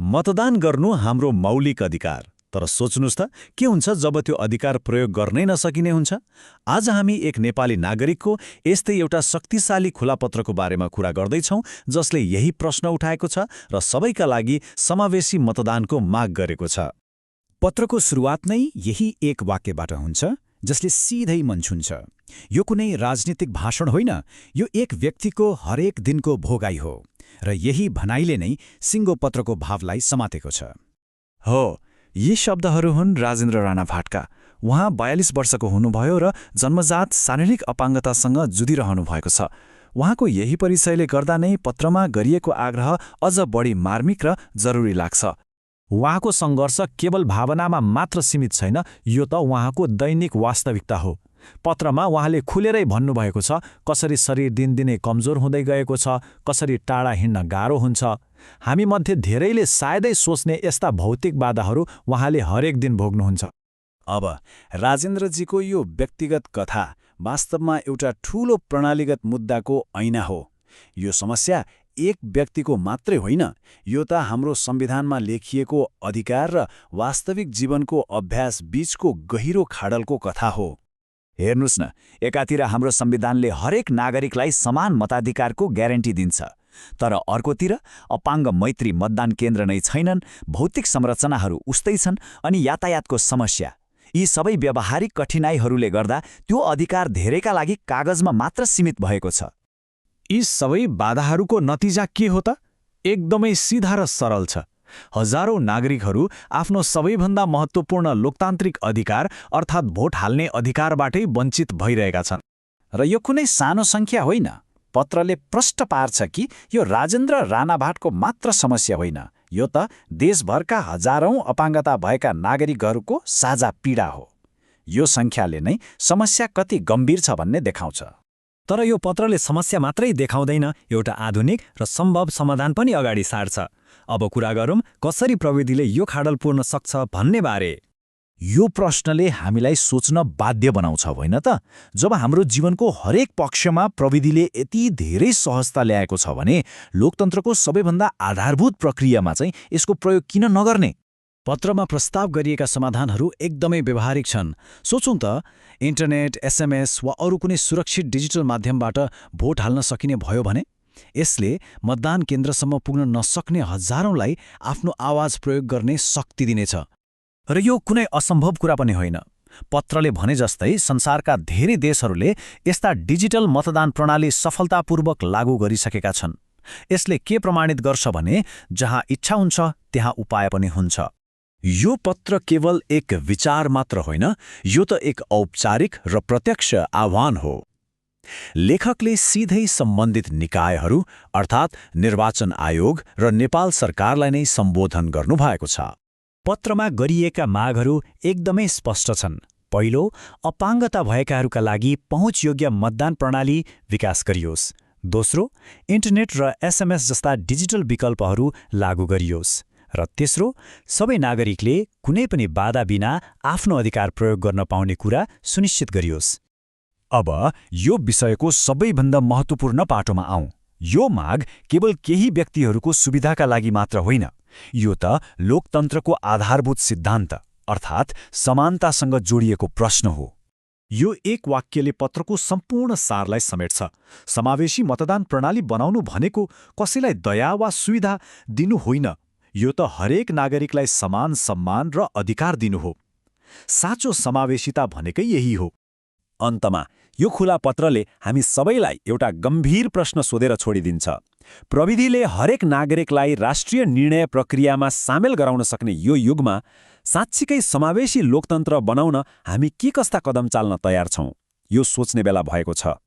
मतदान गर्नु हाम्रो मौलिक अधिकार। तर सोच्नुस् त के हुन्छ जब त्यो अधिकार प्रयोग गर्नै नसकिने हुन्छ? आज हामी एक नेपाली नागरिकको यस्तै एउटा शक्तिशाली खुलापत्रको बारेमा कुरा गर्दैछौँ जसले यही प्रश्न उठाएको छ र सबैका लागि समावेशी मतदानको माग गरेको छ। पत्रको सुरुवात नै यही एक वाक्यबाट हुन्छ जसले सिधै मन छुन्छ। यो कुनै राजनीतिक भाषण होइन, यो एक व्यक्तिको हरेक दिनको भोगाई हो र यही भनाइले नै सिङ्गो पत्रको भावलाई समातेको छ। हो, यी शब्दहरू हुन् राजेन्द्र राणा भाटका। उहाँ 42 वर्षको हुनुभयो र जन्मजात शारीरिक अपाङ्गतासँग जुधिरहनु भएको छ। उहाँको यही परिचयले गर्दा नै पत्रमा गरिएको आग्रह अझ बढी मार्मिक र जरुरी लाग्छ। उहाँको सङ्घर्ष केवल भावनामा मात्र सीमित छैन, यो त उहाँको दैनिक वास्तविकता हो। पत्रमा उहाँले खुलेरै भन्नुभएको छ कसरी शरीर दिनदिनै कमजोर हुँदै गएको छ, कसरी टाढा हिँड्न गाह्रो हुन्छ। हामीमध्ये धेरैले सायदै सोच्ने यस्ता भौतिक बाधाहरू उहाँले हरेक दिन भोग्नुहुन्छ। अब राजेन्द्रजीको यो व्यक्तिगत कथा वास्तवमा एउटा ठूलो प्रणालीगत मुद्दाको ऐना हो। यो समस्या एक व्यक्तिको मात्रै होइन, यो त हाम्रो संविधानमा लेखिएको अधिकार र वास्तविक जीवनको अभ्यास बीचको गहिरो खाडलको कथा हो। हेर्नुस् न, एकातिर हाम्रो संविधानले हरेक नागरिकलाई समान मताधिकारको ग्यारेन्टी दिन्छ, तर अर्कोतिर अपाङ्ग मैत्री मतदान केन्द्र नै छैनन्, भौतिक संरचनाहरू उस्तै छन् अनि यातायातको समस्या। यी सबै व्यावहारिक कठिनाइहरूले गर्दा त्यो अधिकार धेरैका लागि कागजमा मात्र सीमित भएको छ। यी सबै बाधाहरूको नतिजा के हो त? एकदमै सिधा र सरल छ। हजारौं नागरिकहरू आफ्नो सबैभन्दा महत्त्वपूर्ण लोकतान्त्रिक अधिकार अर्थात् भोट हाल्ने अधिकारबाटै वञ्चित भइरहेका छन्। र यो कुनै सानो सङ्ख्या होइन। पत्रले प्रष्ट पार्छ कि यो राजेन्द्र राणा भाटको मात्र समस्या होइन, यो त देशभरका हजारौं अपाङ्गता भएका नागरिकहरूको साझा पीडा हो। यो सङ्ख्याले नै समस्या कति गम्भीर छ भन्ने देखाउँछ। तर यो पत्रले समस्या मात्रै देखाउँदैन, एउटा आधुनिक र सम्भव समाधान पनि अगाडि सार्छ। अब कुरा गरौँ कसरी प्रविधिले यो खाडल पूर्ण सक्छ भन्ने बारे। यो प्रश्नले हामीलाई सोच्न बाध्य बनाउँछ होइन त? जब हाम्रो जीवनको हरेक पक्षमा प्रविधिले यति धेरै सहजता ल्याएको छ भने लोकतन्त्रको सबैभन्दा आधारभूत प्रक्रियामा चाहिँ यसको प्रयोग किन नगर्ने? पत्रमा प्रस्ताव गरिएका समाधानहरू एकदमै व्यवहारिक छन्। सोचौँ त, इन्टरनेट, एसएमएस वा अरू कुनै सुरक्षित डिजिटल माध्यमबाट भोट हाल्न सकिने भयो भने यसले मतदान केन्द्रसम्म पुग्न नसक्ने हजारौंलाई आफ्नो आवाज प्रयोग गर्ने शक्ति दिनेछ। र यो कुनै असम्भव कुरा पनि होइन। पत्रले भने जस्तै संसारका धेरै देशहरूले यस्ता डिजिटल मतदान प्रणाली सफलतापूर्वक लागू गरिसकेका छन्। यसले के प्रमाणित गर्छ भने जहाँ इच्छा हुन्छ त्यहाँ उपाय पनि हुन्छ। यो पत्र केवल एक विचार मात्र होइन, यो त एक औपचारिक र प्रत्यक्ष आह्वान हो। लेखकले सिधै सम्बन्धित निकायहरू अर्थात् निर्वाचन आयोग र नेपाल सरकारलाई नै सम्बोधन गर्नुभएको छ। पत्रमा गरिएका मागहरू एकदमै स्पष्ट छन्। पहिलो, अपाङ्गता भएकाहरूका लागि पहुँचयोग्य मतदान प्रणाली विकास गरियोस्। दोस्रो, इन्टरनेट र एसएमएस जस्ता डिजिटल विकल्पहरू लागू गरियोस्। र तेस्रो, सबै नागरिकले कुनै पनि बाधा बिना आफ्नो अधिकार प्रयोग गर्न पाउने कुरा सुनिश्चित गरियोस्। अब यो विषयको सबैभन्दा महत्त्वपूर्ण पाटोमा आउँ। यो माग केवल केही व्यक्तिहरूको सुविधाका लागि मात्र होइन, यो त लोकतन्त्रको आधारभूत सिद्धान्त अर्थात् समानतासँग जोडिएको प्रश्न हो। यो एक वाक्यले पत्रको सम्पूर्ण सारलाई समेट्छ। समावेशी मतदान प्रणाली बनाउनु भनेको कसैलाई दया वा सुविधा दिनु होइन, यो त हरेक नागरिकलाई समान सम्मान र अधिकार दिनु हो। साँचो समावेशिता भनेकै यही हो। अन्तमा यो खुला पत्रले हामी सबैलाई एउटा गम्भीर प्रश्न सोधेर छोडिदिन्छ। प्रविधिले हरेक नागरिकलाई राष्ट्रिय निर्णय प्रक्रियामा सामेल गराउन सक्ने यो युगमा साँच्चीकै समावेशी लोकतन्त्र बनाउन हामी के कस्ता कदम चाल्न तयार छौँ? यो सोच्ने बेला भएको छ।